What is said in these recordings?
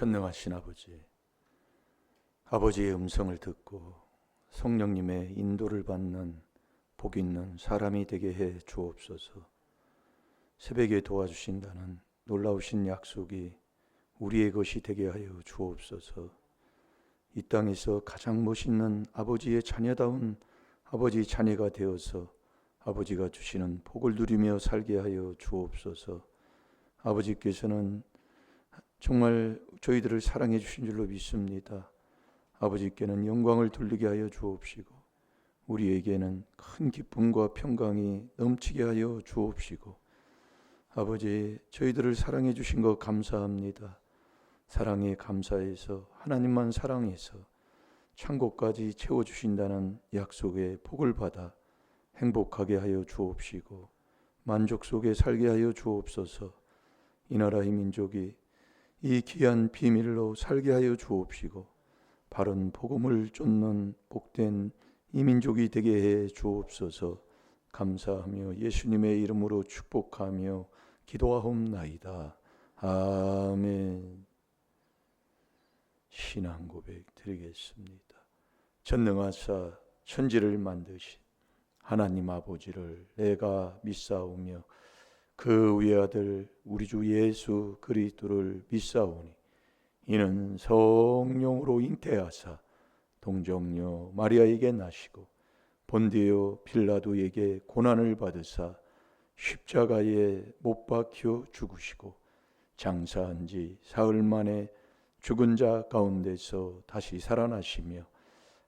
전능하신 아버지, 아버지의 음성을 듣고 성령님의 인도를 받는 복 있는 사람이 되게 해 주옵소서. 새벽에 도와주신다는 놀라우신 약속이 우리의 것이 되게 하여 주옵소서. 이 땅에서 가장 멋있는 아버지의 자녀다운 아버지 자녀가 되어서 아버지가 주시는 복을 누리며 살게 하여 주옵소서. 아버지께서는 정말 저희들을 사랑해 주신 줄로 믿습니다. 아버지께는 영광을 돌리게 하여 주옵시고 우리에게는 큰 기쁨과 평강이 넘치게 하여 주옵시고 아버지, 저희들을 사랑해 주신 것 감사합니다. 사랑에 감사해서 하나님만 사랑해서 천국까지 채워주신다는 약속의 복을 받아 행복하게 하여 주옵시고 만족 속에 살게 하여 주옵소서. 이 나라 이 민족이 이 귀한 비밀로 살게 하여 주옵시고 바른 복음을 쫓는 복된 이 민족이 되게 해 주옵소서. 감사하며 예수님의 이름으로 축복하며 기도하옵나이다. 아멘. 신앙 고백 드리겠습니다. 전능하사 천지를 만드신 하나님 아버지를 내가 믿사오며 그 외아들 우리 주 예수 그리스도를 믿사오니 이는 성령으로 잉태하사 동정녀 마리아에게 나시고 본디오 빌라도에게 고난을 받으사 십자가에 못 박혀 죽으시고 장사한 지 사흘 만에 죽은 자 가운데서 다시 살아나시며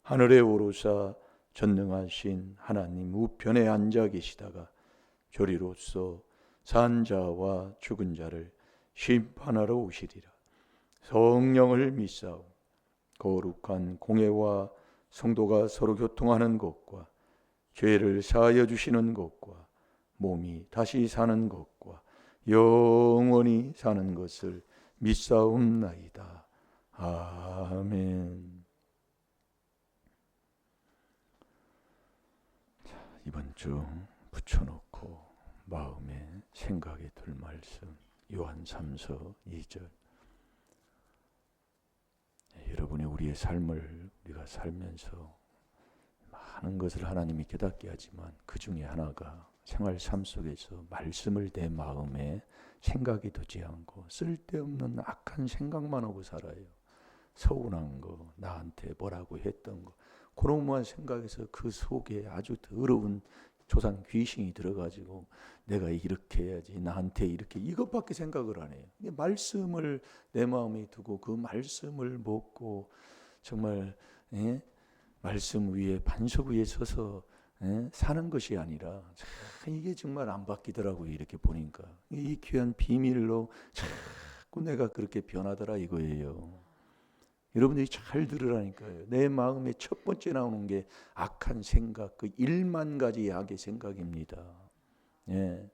하늘에 오르사 전능하신 하나님 우편에 앉아 계시다가 조리로서 산 자와 죽은 자를 심판하러 오시리라. 성령을 믿사오. 거룩한 공회와 성도가 서로 교통하는 것과 죄를 사하여 주시는 것과 몸이 다시 사는 것과 영원히 사는 것을 믿사옵나이다. 아멘. 자, 이번 주 붙여놓고 마음에 생각에 둘 말씀 요한 3서 2절. 여러분이 우리의 삶을 우리가 살면서 많은 것을 하나님이 깨닫게 하지만 그 중에 하나가 생활 삶 속에서 말씀을 내 마음에 생각이 두지 않고 쓸데없는 악한 생각만 하고 살아요. 서운한 거, 나한테 뭐라고 했던 거, 그런 것만 생각해서 그 속에 아주 더러운 조상 귀신이 들어가지고 내가 이렇게 해야지, 나한테 이렇게, 이것밖에 생각을 안 해요. 말씀을 내 마음에 두고 그 말씀을 먹고 정말 말씀 위에 반석 위에 서서 사는 것이 아니라 이게 정말 안 바뀌더라고요. 이렇게 보니까 이 귀한 비밀로 자꾸 내가 그렇게 변하더라 이거예요. 여러분들이 잘 들으라니까요. 내 마음에 첫 번째 나오는 게 악한 생각, 그 1만 가지 악의 생각입니다. 예.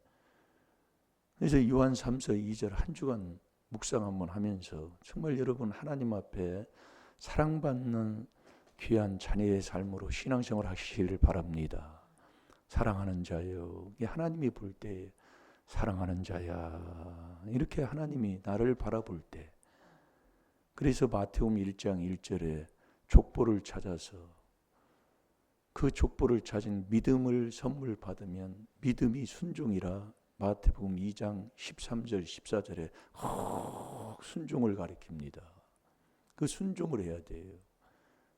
그래서 요한 3서 2절 한 주간 묵상 한번 하면서 정말 여러분 하나님 앞에 사랑받는 귀한 자녀의 삶으로 신앙생활 하시기를 바랍니다. 사랑하는 자요. 하나님이 볼 때 사랑하는 자야. 이렇게 하나님이 나를 바라볼 때. 그래서 마태복음 1장 1절에 족보를 찾아서 그 족보를 찾은 믿음을 선물 받으면 믿음이 순종이라 마태복음 2장 13절 14절에 순종을 가리킵니다. 그 순종을 해야 돼요.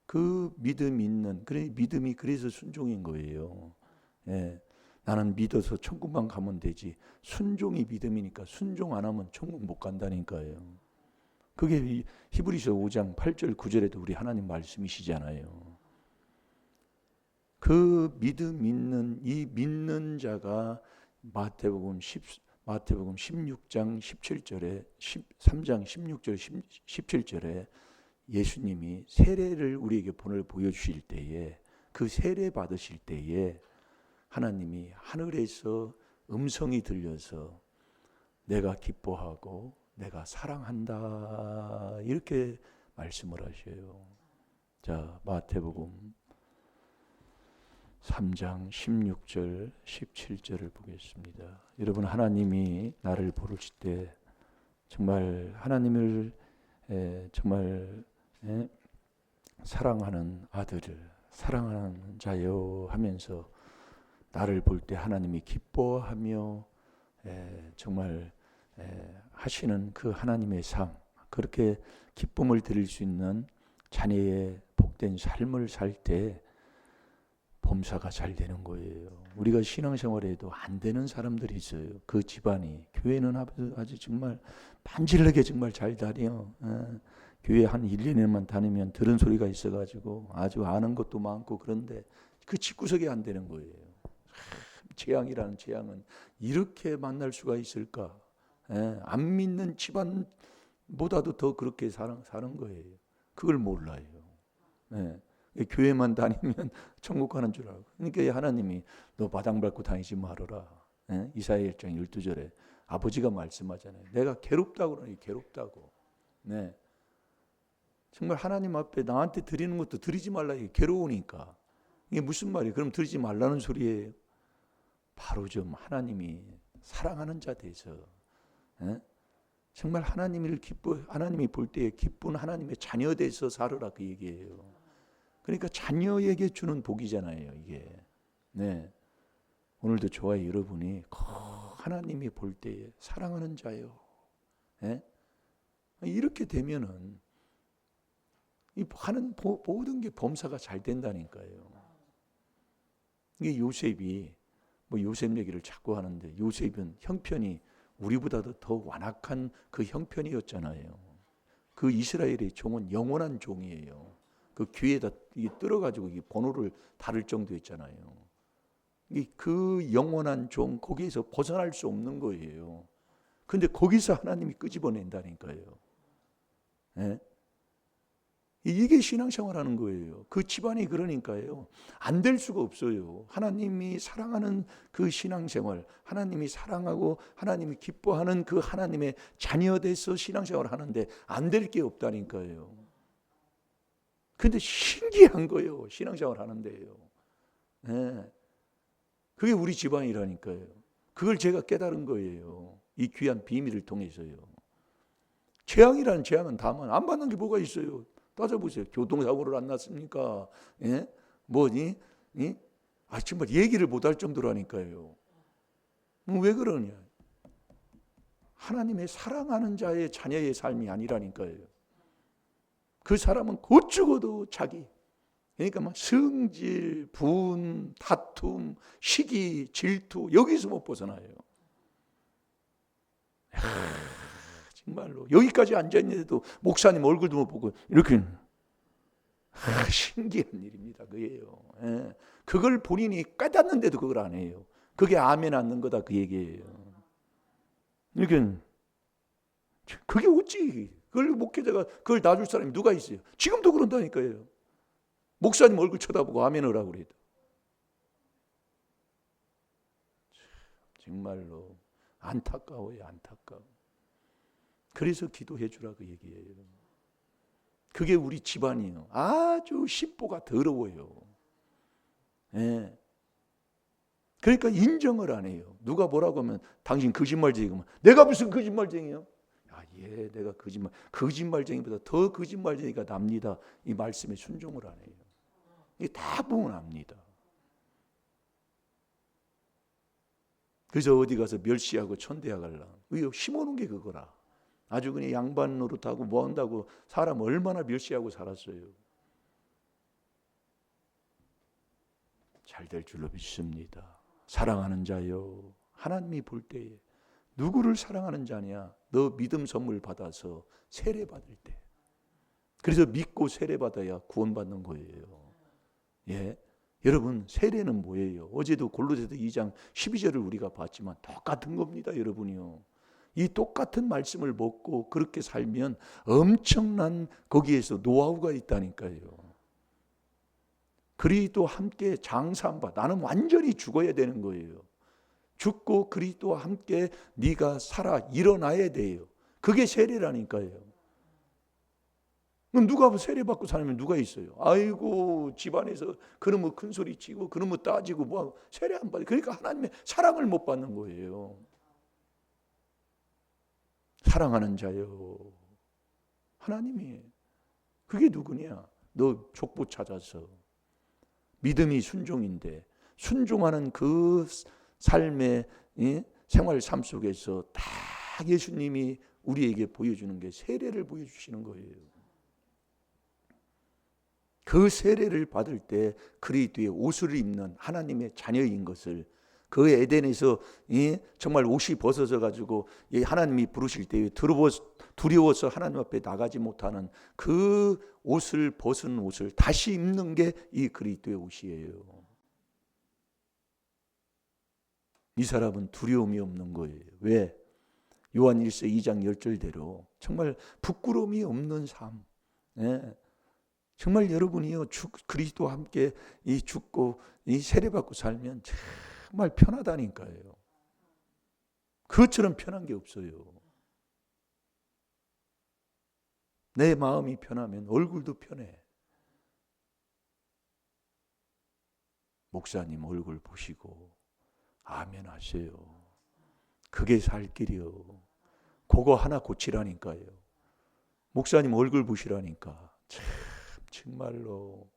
그 믿음 있는, 그래 믿음이 그래서 순종인 거예요. 예, 나는 믿어서 천국만 가면 되지. 순종이 믿음이니까 순종 안 하면 천국 못 간다니까요. 그게 히브리서 5장 8절 9절에도 우리 하나님 말씀이시잖아요. 그 믿음 있는 이 믿는 자가 마태복음 16장 17절에 13장 16절 17절에 예수님이 세례를 우리에게 보여주실 때에 그 세례 받으실 때에 하나님이 하늘에서 음성이 들려서 내가 기뻐하고 내가 사랑한다 이렇게 말씀을 하셔요. 자, 마태복음 3장 16절 17절을 보겠습니다. 여러분 하나님이 나를 부르실 때 정말 하나님을 정말 사랑하는 아들을 사랑하는 자여 하면서 나를 볼 때 하나님이 기뻐하며 정말 하시는 그 하나님의 삶, 그렇게 기쁨을 드릴 수 있는 자녀의 복된 삶을 살 때 범사가 잘 되는 거예요. 우리가 신앙생활에도 안 되는 사람들이 있어요. 그 집안이 교회는 아주 정말 반질하게 정말 잘 다녀. 교회 한 1, 2년만 다니면 들은 소리가 있어가지고 아주 아는 것도 많고, 그런데 그 집구석이 안 되는 거예요. 재앙이라는 재앙은 이렇게 만날 수가 있을까? 안 믿는 집안보다도 더 그렇게 사는 거예요. 그걸 몰라요. 교회만 다니면 천국 가는 줄 알고. 그러니까 하나님이 너 바닥 밟고 다니지 말아라. 이사야 1장 12절에 아버지가 말씀하잖아요. 내가 괴롭다고 그러니 괴롭다고. 네. 정말 하나님 앞에 나한테 드리는 것도 드리지 말라. 이게 괴로우니까. 이게 무슨 말이에요? 그럼 드리지 말라는 소리예요. 바로 좀 하나님이 사랑하는 자 돼서 정말 하나님이 볼 때에 기쁜 하나님의 자녀 돼서 살으라, 그 얘기예요. 그러니까 자녀에게 주는 복이잖아요, 이게. 네. 오늘도 저와 여러분이 하나님이 볼 때에 사랑하는 자요. 이렇게 되면은 하는 모든 게 범사가 잘 된다니까요. 이게 요셉이 요셉 얘기를 자꾸 하는데, 요셉은 형편이 우리보다도 더 완악한 그 형편이었잖아요. 그 이스라엘의 종은 영원한 종이에요. 그 귀에다 뜰어가지고 번호를 다를 정도였잖아요. 그 영원한 종, 거기에서 벗어날 수 없는 거예요. 근데 거기서 하나님이 끄집어낸다니까요. 이게 신앙생활 하는 거예요. 그 집안이 그러니까요. 안 될 수가 없어요. 하나님이 사랑하는 그 신앙생활, 하나님이 사랑하고 하나님이 기뻐하는 그 하나님의 자녀 돼서 신앙생활을 하는데 안 될 게 없다니까요. 근데 신기한 거예요. 신앙생활 하는데요. 그게 우리 집안이라니까요. 그걸 제가 깨달은 거예요. 이 귀한 비밀을 통해서요. 재앙이라는 재앙은 다만 안 받는 게 뭐가 있어요. 따져보세요. 교통사고를 안 났습니까? 정말 얘기를 못할 정도라니까요. 왜 그러냐? 하나님의 사랑하는 자의 자녀의 삶이 아니라니까요. 그 사람은 곧 죽어도 자기, 그러니까 막 성질, 분, 다툼, 시기, 질투, 여기서 못 벗어나요. 정말로 여기까지 앉아있는데도 목사님 얼굴도 못 보고 이렇게 신기한 일입니다. 그게요. 그걸 본인이 깨닫는데도 그걸 안 해요. 그게 아멘 않는 거다, 그 얘기예요. 그게 어찌 그걸 목회자가 그걸 놔줄 사람이 누가 있어요? 지금도 그런다니까요. 목사님 얼굴 쳐다보고 아멘을 하고 그래도. 정말로 안타까워요, 안타까워. 그래서 기도해 주라, 그 얘기예요. 그게 우리 집안이에요. 아주 십보가 더러워요. 그러니까 인정을 안 해요. 누가 뭐라고 하면 당신 거짓말쟁이구만. 내가 무슨 거짓말쟁이요? 내가 거짓말쟁이보다 더 거짓말쟁이가 납니다. 이 말씀에 순종을 안 해요. 이게 다 보면 압니다. 그래서 어디 가서 멸시하고 천대하갈라. 심어놓은 게 그거라. 아주 그냥 양반 노릇하고 뭐 한다고 사람 얼마나 멸시하고 살았어요. 잘 될 줄로 믿습니다. 사랑하는 자요, 하나님이 볼 때에 누구를 사랑하는 자냐? 너 믿음 선물 받아서 세례 받을 때. 그래서 믿고 세례 받아야 구원받는 거예요. 여러분, 세례는 뭐예요? 어제도 골로새서 2장 12절을 우리가 봤지만 똑같은 겁니다, 여러분이요. 이 똑같은 말씀을 먹고 그렇게 살면 엄청난 거기에서 노하우가 있다니까요. 그리스도와 함께 장사한 바, 나는 완전히 죽어야 되는 거예요. 죽고 그리스도와 함께 네가 살아 일어나야 돼요. 그게 세례라니까요. 그럼 누가 세례받고 사는 누가 있어요? 아이고, 집안에서 그놈의 큰 소리 치고 그놈의 따지고 뭐하고 세례 안 받아요. 그러니까 하나님의 사랑을 못 받는 거예요. 사랑하는 자요, 하나님이. 그게 누구냐? 너 족보 찾아서 믿음이 순종인데 순종하는 그 삶의 생활 삶 속에서 다 예수님이 우리에게 보여주는 게 세례를 보여주시는 거예요. 그 세례를 받을 때 그리스도의 옷을 입는 하나님의 자녀인 것을, 그 에덴에서 정말 옷이 벗어져 가지고 하나님이 부르실 때 두려워서 하나님 앞에 나가지 못하는 그 옷을, 벗은 옷을 다시 입는 게 이 그리스도의 옷이에요. 이 사람은 두려움이 없는 거예요. 왜? 요한 1서 2장 10절대로 정말 부끄러움이 없는 삶. 정말 여러분이요 그리스도와 함께 죽고 세례받고 살면 정말 편하다니까요. 그것처럼 편한 게 없어요. 내 마음이 편하면 얼굴도 편해. 목사님 얼굴 보시고 아멘 하세요. 그게 살 길이요. 그거 하나 고치라니까요. 목사님 얼굴 보시라니까. 정말로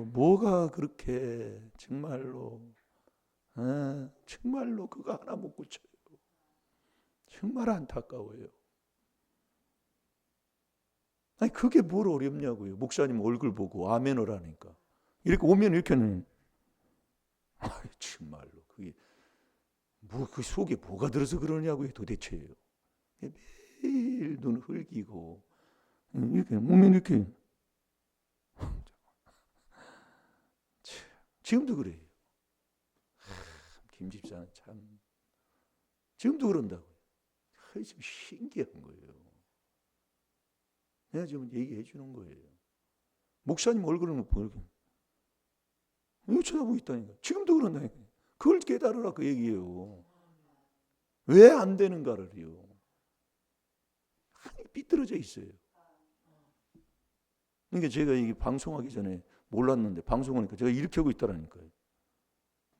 뭐가 그렇게 정말로 그거 하나 못 고쳐요. 정말 안타까워요. 아니 그게 뭘 어렵냐고요. 목사님 얼굴 보고 아멘 하라니까. 이렇게 오면 이렇게는 정말로 그게 뭐 그 속에 뭐가 들어서 그러냐고요 도대체요. 매일 눈 흘기고 이렇게 오면 이렇게 지금도 그래요. 김 집사는 참 지금도 그런다고요. 좀 신기한 거예요. 내가 지금 얘기해 주는 거예요. 목사님 얼굴을 못 보고 이렇게 쳐다보고 있다니까. 지금도 그런다니까. 그걸 깨달으라 그 얘기예요. 왜 안 되는가를요. 삐뚤어져 있어요. 그러니까 제가 이게 방송하기 전에 몰랐는데 방송하니까 제가 이렇게 하고 있다라니까요.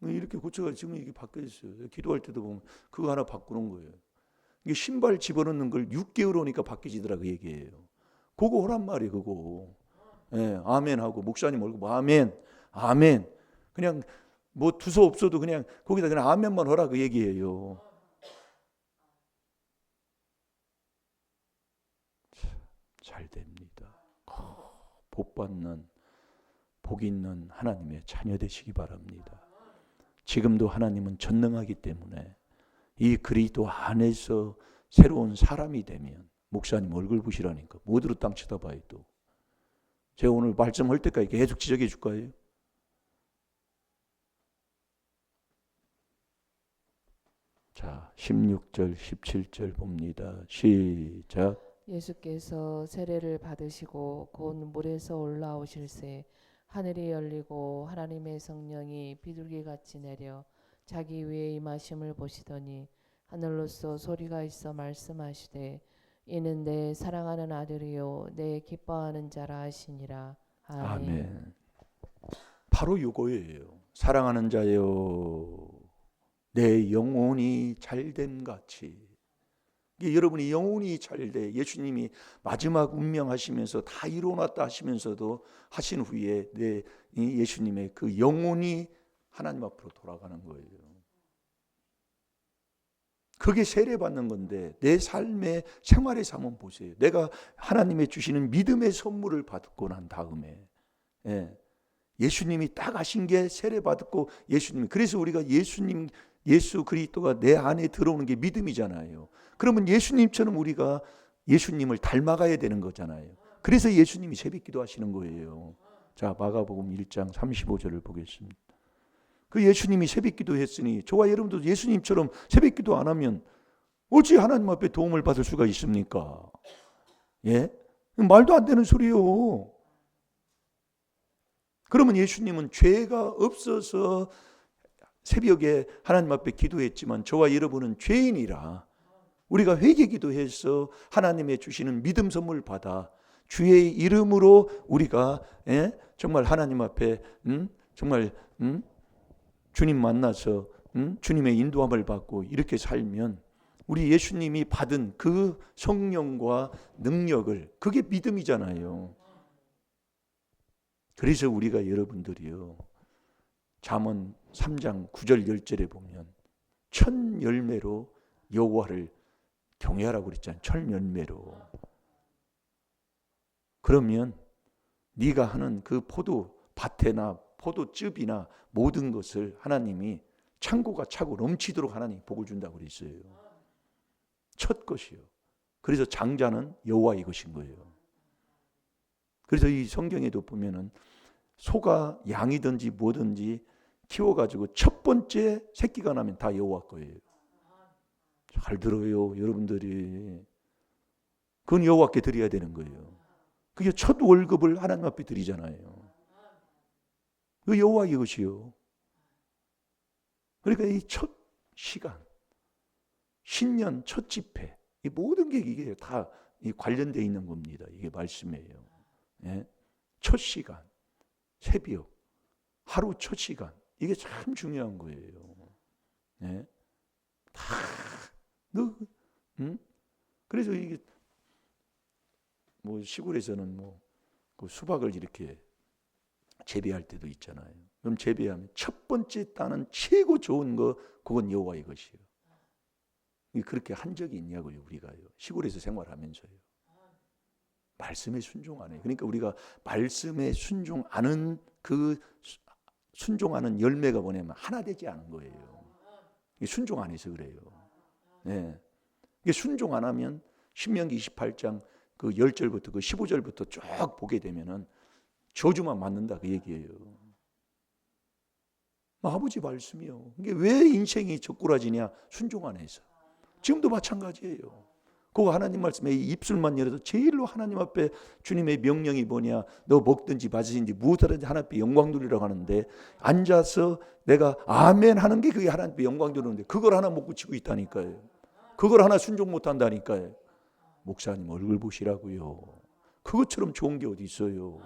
이렇게 고쳐가지고 지금 이게 바뀌어 있어요. 기도할 때도 보면 그거 하나 바꾸는 거예요. 이게 신발 집어넣는 걸 6개월 오니까 바뀌지더라 그 얘기예요. 그거 오란 말이에요. 그거. 아멘 하고 목사님 얼굴 아멘 아멘 그냥 뭐 두서 없어도 그냥 거기다 그냥 아멘만 하라 그 얘기예요. 잘 됩니다. 복 있는 하나님의 자녀 되시기 바랍니다. 지금도 하나님은 전능하기 때문에 이 그리스도 안에서 새로운 사람이 되면 목사님 얼굴 보시라니까 뭐 어디로 땅 쳐다봐요 또. 제가 오늘 말씀할 때까지 계속 지적해 줄 거예요. 자, 16절 17절 봅니다. 시작. 예수께서 세례를 받으시고 곧 물에서 올라오실새 하늘이 열리고 하나님의 성령이 비둘기같이 내려 자기 위에 임하심을 보시더니 하늘로서 소리가 있어 말씀하시되 이는 내 사랑하는 아들이요 내 기뻐하는 자라 하시니라. 아멘. 아멘. 바로 요거예요. 사랑하는 자여 내 영혼이 잘됨 같이. 여러분이 영혼이 잘돼 예수님이 마지막 운명하시면서 다 이루어놨다 하시면서도 하신 후에 내 예수님의 그 영혼이 하나님 앞으로 돌아가는 거예요. 그게 세례받는 건데 내 삶의 생활의 삶 한번 보세요. 내가 하나님의 주시는 믿음의 선물을 받고 난 다음에 예수님이 딱 하신 게 세례받고 예수님이 그래서 우리가 예수 그리스도가 내 안에 들어오는 게 믿음이잖아요. 그러면 예수님처럼 우리가 예수님을 닮아가야 되는 거잖아요. 그래서 예수님이 새벽기도 하시는 거예요. 자, 마가복음 1장 35절을 보겠습니다. 그 예수님이 새벽기도 했으니 저와 여러분도 예수님처럼 새벽기도 안 하면 어찌 하나님 앞에 도움을 받을 수가 있습니까? 예? 말도 안 되는 소리요. 그러면 예수님은 죄가 없어서 새벽에 하나님 앞에 기도했지만 저와 여러분은 죄인이라 우리가 회개기도해서 하나님의 주시는 믿음 선물 받아 주의 이름으로 우리가 정말 하나님 앞에 정말 주님 만나서 주님의 인도함을 받고 이렇게 살면 우리 예수님이 받은 그 성령과 능력을, 그게 믿음이잖아요. 그래서 우리가 여러분들이요, 잠언 3장 9절 10절에 보면 첫 열매로 여호와를 경외하라고 그랬잖아요. 첫 열매로. 그러면 네가 하는 그 포도밭이나 포도즙이나 모든 것을 하나님이 창고가 차고 넘치도록 하나님이 복을 준다고 그랬어요. 첫 것이요. 그래서 장자는 여호와의 것인 거예요. 그래서 이 성경에도 보면은 소가 양이든지 뭐든지 키워가지고 첫 번째 새끼가 나면 다 여호와 거예요. 잘 들어요, 여러분들이. 그건 여호와께 드려야 되는 거예요. 그게 첫 월급을 하나님 앞에 드리잖아요. 그 여호와의 것이요. 그러니까 이 첫 시간, 신년 첫 집회, 이 모든 게 이게 다 관련되어 있는 겁니다. 이게 말씀이에요. 예? 첫 시간, 새벽, 하루 첫 시간, 이게 참 중요한 거예요. 예? 다 그래서 이게 뭐 시골에서는 뭐 그 수박을 이렇게 재배할 때도 있잖아요. 그럼 재배하면 첫 번째 따는 최고 좋은 거, 그건 여호와의 것이에요. 그렇게 한 적이 있냐고요, 우리가요. 시골에서 생활하면서요. 말씀에 순종하네. 그러니까 우리가 말씀에 순종하는 그 순종하는 열매가 뭐냐면 하나 되지 않은 거예요. 순종 안 해서 그래요. 네. 이게 순종 안 하면 신명기 28장 그 10절부터 그 15절부터 쭉 보게 되면은 저주만 맞는다 그 얘기예요. 아버지 말씀이요. 이게 왜 인생이 적꾸라지냐? 순종 안 해서. 지금도 마찬가지예요. 그거 하나님 말씀에 입술만 열어서 제일로 하나님 앞에 주님의 명령이 뭐냐? 너 먹든지 마시든지 무엇하든지 하나님 앞에 영광 돌리라고 하는데, 앉아서 내가 아멘 하는 게 그게 하나님 앞에 영광 돌리는데 그걸 하나 못 고치고 있다니까요. 그걸 하나 순종 못 한다니까요. 목사님 얼굴 보시라고요. 그것처럼 좋은 게 어디 있어요.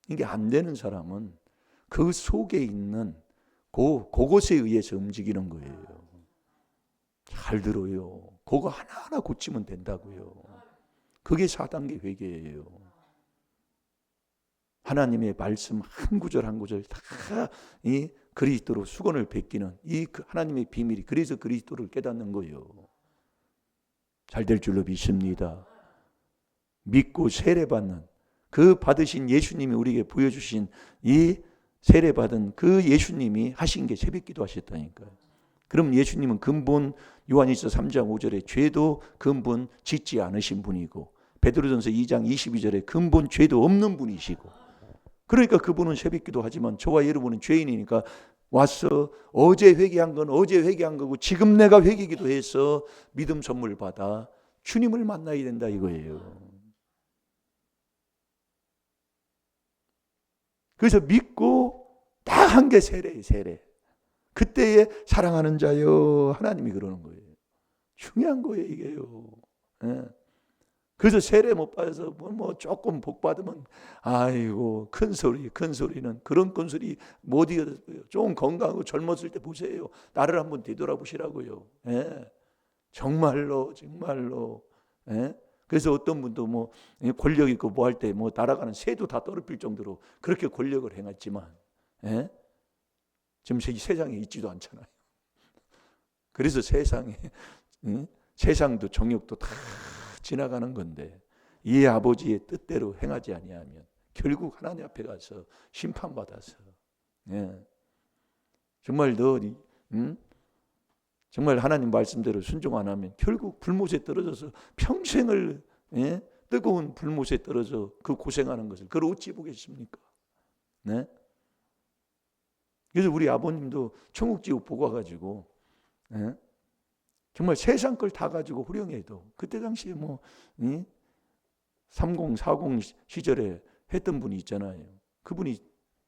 이게 안 되는 사람은 그 속에 있는 그것에 의해서 움직이는 거예요. 잘 들어요. 그거 하나하나 고치면 된다고요. 그게 4단계 회개예요. 하나님의 말씀 한 구절 한 구절 다 이 그리스도로 수건을 베끼는 이 하나님의 비밀이, 그래서 그리스도를 깨닫는 거예요. 잘 될 줄로 믿습니다. 믿고 세례받는 그 받으신 예수님이 우리에게 보여주신 이 세례받은 그 예수님이 하신 게 새벽기도 하셨다니까요. 그럼 예수님은 근본 요한일서 3장 5절에 죄도 근본 짓지 않으신 분이고, 베드로전서 2장 22절에 근본 죄도 없는 분이시고, 그러니까 그분은 새벽기도 하지만 저와 여러분은 죄인이니까 와서 어제 회개한 건 어제 회개한 거고 지금 내가 회개기도 해서 믿음 선물 받아 주님을 만나야 된다 이거예요. 그래서 믿고 딱 한 게 세례예요. 세례. 그때에 사랑하는 자여, 하나님이 그러는 거예요. 중요한 거예요 이게요. 예. 그래서 세례 못 받아서 뭐 조금 복 받으면 아이고 큰 소리는 그런 큰 소리 못 이겨요. 좀 건강하고 젊었을 때 보세요. 나를 한번 되돌아보시라고요. 예. 정말로. 예. 그래서 어떤 분도 뭐 권력 있고 뭐 할 때 뭐 날아가는 새도 다 떨어뜨릴 정도로 그렇게 권력을 행했지만, 예? 지금 세상에 있지도 않잖아요. 그래서 세상에 세상도 정욕도 다 지나가는 건데 이 아버지의 뜻대로 행하지 아니하면 결국 하나님 앞에 가서 심판받아서, 예. 정말 너 정말 하나님 말씀대로 순종 안 하면 결국 불못에 떨어져서 평생을, 예? 뜨거운 불못에 떨어져 그 고생하는 것을 그걸 어찌 보겠습니까? 네? 그래서 우리 아버님도 천국지옥 보고 와가지고, 예? 정말 세상 걸 다 가지고 호령해도 그때 당시에 뭐 30, 40 시절에 했던 분이 있잖아요. 그분이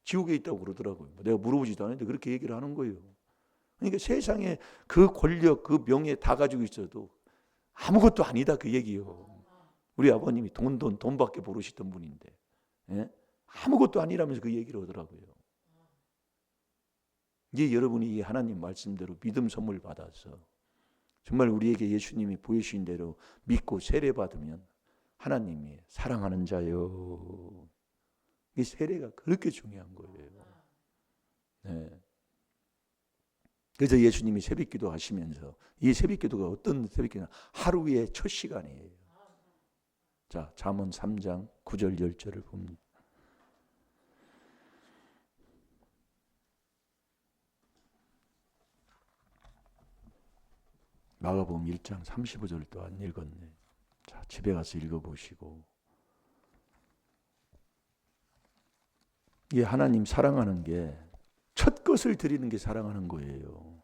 지옥에 있다고 그러더라고요. 내가 물어보지도 않았는데 그렇게 얘기를 하는 거예요. 그러니까 세상에 그 권력, 그 명예 다 가지고 있어도 아무것도 아니다 그 얘기요. 우리 아버님이 돈밖에 모르시던 분인데, 예? 아무것도 아니라면서 그 얘기를 하더라고요. 이제 여러분이 이 하나님 말씀대로 믿음 선물 받아서 정말 우리에게 예수님이 보여주신 대로 믿고 세례 받으면 하나님이 사랑하는 자요. 이 세례가 그렇게 중요한 거예요. 네. 그래서 예수님이 새벽기도 하시면서 이 새벽기도가 어떤 새벽기도냐? 하루의 첫 시간이에요. 자, 잠언 3장 9절 10절을 봅니다. 마가복음 1장 35절도 안 읽었네. 자, 집에 가서 읽어보시고. 이 하나님 사랑하는 게 첫 것을 드리는 게 사랑하는 거예요.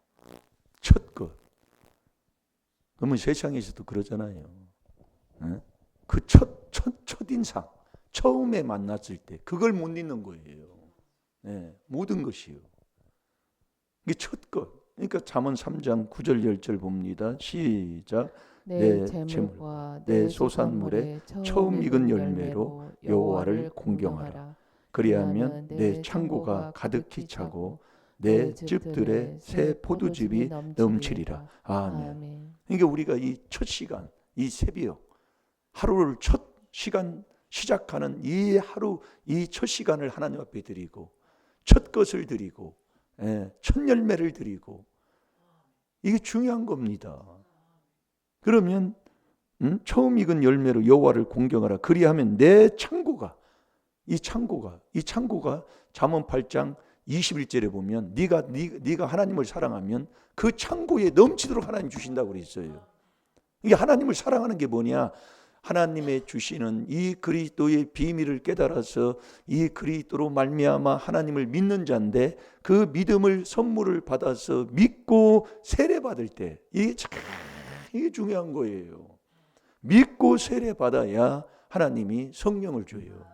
첫 것. 그러면 세상에서도 그러잖아요. 그 첫인상, 처음에 만났을 때 그걸 못 잊는 거예요. 네, 모든 것이요. 이게 첫 것. 그러니까 잠언 3장 9절 10절 봅니다. 시작. 내 재물과 내 내 소산물에 소산물에 처음 익은 열매로 여호와를 공경하라. 그리하면 내 창고가 가득히 차고 내 즙들에 새 포도즙이 넘치리라. 아멘. 그러니까 우리가 이 첫 시간, 이 새벽, 하루를 첫 시간 시작하는 이 하루, 이 첫 시간을 하나님 앞에 드리고 첫 것을 드리고 첫 열매를 드리고 이게 중요한 겁니다. 그러면 처음 익은 열매로 여호와를 공경하라. 그리하면 내 창고가 이 창고가 잠언 8장 21절에 보면 네가 하나님을 사랑하면 그 창고에 넘치도록 하나님 주신다고 그랬어요. 이게 하나님을 사랑하는 게 뭐냐? 하나님의 주시는 이 그리스도의 비밀을 깨달아서 이 그리스도로 말미암아 하나님을 믿는 자인데 그 믿음을 선물을 받아서 믿고 세례 받을 때 이게 중요한 거예요. 믿고 세례 받아야 하나님이 성령을 줘요.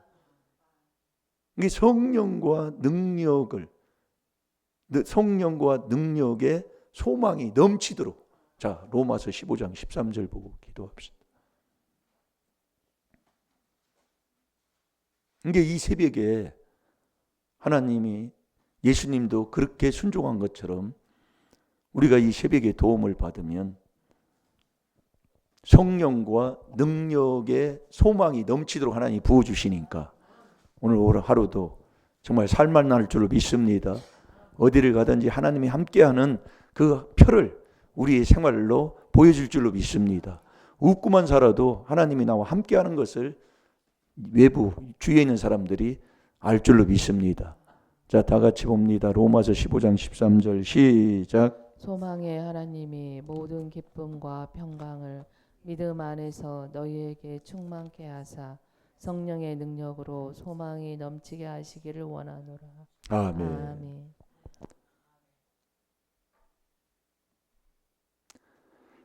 이 성령과 능력의 소망이 넘치도록. 자, 로마서 15장 13절 보고 기도합시다. 이게 이 새벽에 하나님이 예수님도 그렇게 순종한 것처럼 우리가 이 새벽에 도움을 받으면 성령과 능력의 소망이 넘치도록 하나님이 부어주시니까 오늘 하루도 정말 살만날 줄로 믿습니다. 어디를 가든지 하나님이 함께하는 그 표를 우리의 생활로 보여줄 줄로 믿습니다. 웃고만 살아도 하나님이 나와 함께하는 것을 외부 주위에 있는 사람들이 알 줄로 믿습니다. 자, 다 같이 봅니다. 로마서 15장 13절 시작. 소망의 하나님이 모든 기쁨과 평강을 믿음 안에서 너희에게 충만케 하사 성령의 능력으로 소망이 넘치게 하시기를 원하노라. 아멘. 아멘.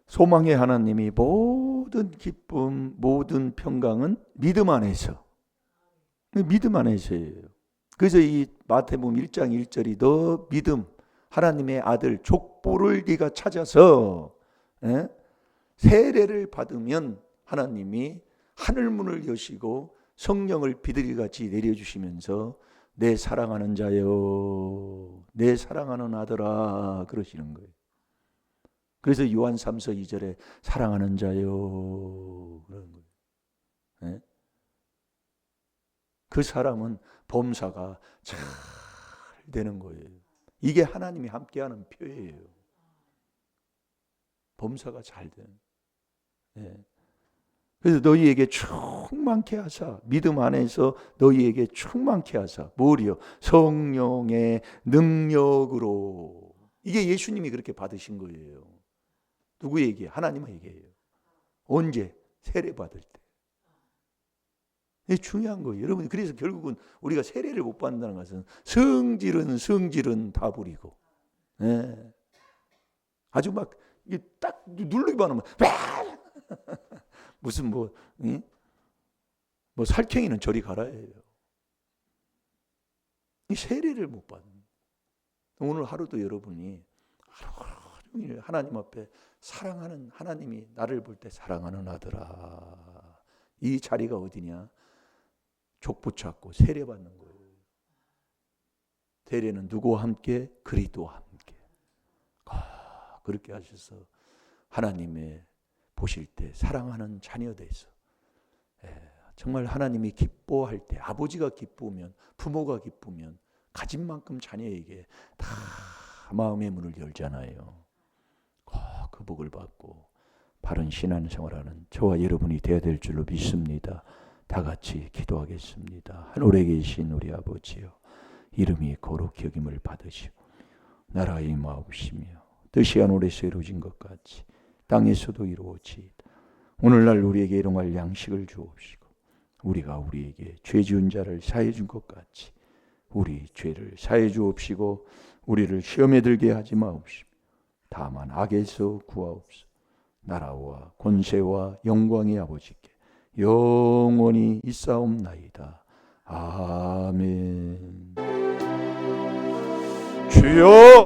소망의 하나님이 모든 기쁨, 모든 평강은 믿음 안에서. 믿음 안에서예요. 그래서 이 마태복음 1장 1절이 너 믿음, 하나님의 아들 족보를 네가 찾아서 세례를 받으면 하나님이 하늘문을 여시고 성령을 비둘기같이 내려주시면서 내 사랑하는 자여, 내 사랑하는 아들아 그러시는 거예요. 그래서 요한 3서 2절에 사랑하는 자여 그러는 거예요. 네? 그 사람은 범사가 잘 되는 거예요. 이게 하나님이 함께하는 표예요. 범사가 잘 되는. 네. 그래서 너희에게 충만케 하사 믿음 안에서 너희에게 충만케 하사 뭐리요? 성령의 능력으로. 이게 예수님이 그렇게 받으신 거예요. 누구에게? 하나님에게요. 언제? 세례 받을 때. 이게 중요한 거예요. 여러분, 그래서 결국은 우리가 세례를 못 받는다는 것은 성질은 다 부리고, 네. 아주 막 이게 딱 누르기만 하면 무슨 뭐 살쾡이는 저리 가라예요. 이 세례를 못 받는. 오늘 하루도 여러분이 하루 종일 하나님 앞에 사랑하는 하나님이 나를 볼 때 사랑하는 아들아. 이 자리가 어디냐? 족보 찾고 세례 받는 거예요. 세례는 누구와 함께? 그리스도와 함께. 그렇게 하셔서 하나님의 보실 때 사랑하는 자녀 돼서 정말 하나님이 기뻐할 때, 아버지가 기쁘면, 부모가 기쁘면 가진 만큼 자녀에게 다 마음의 문을 열잖아요. 그 복을 받고 바른 신앙생활하는 저와 여러분이 되어야 될 줄로 믿습니다. 다 같이 기도하겠습니다. 하늘에 계신 우리 아버지여, 이름이 거룩히 여김을 받으시고 나라의 임하옵시며 뜻이 하늘에서 이루어진 것 같이 땅에서도 이루어지이다. 오늘날 우리에게 일용할 양식을 주옵시고 우리가 우리에게 죄 지은 자를 사해 준 것 같이 우리 죄를 사해 주옵시고 우리를 시험에 들게 하지 마옵시며 다만 악에서 구하옵소서. 나라와 권세와 영광이 아버지께 영원히 있사옵나이다. 아멘. 주여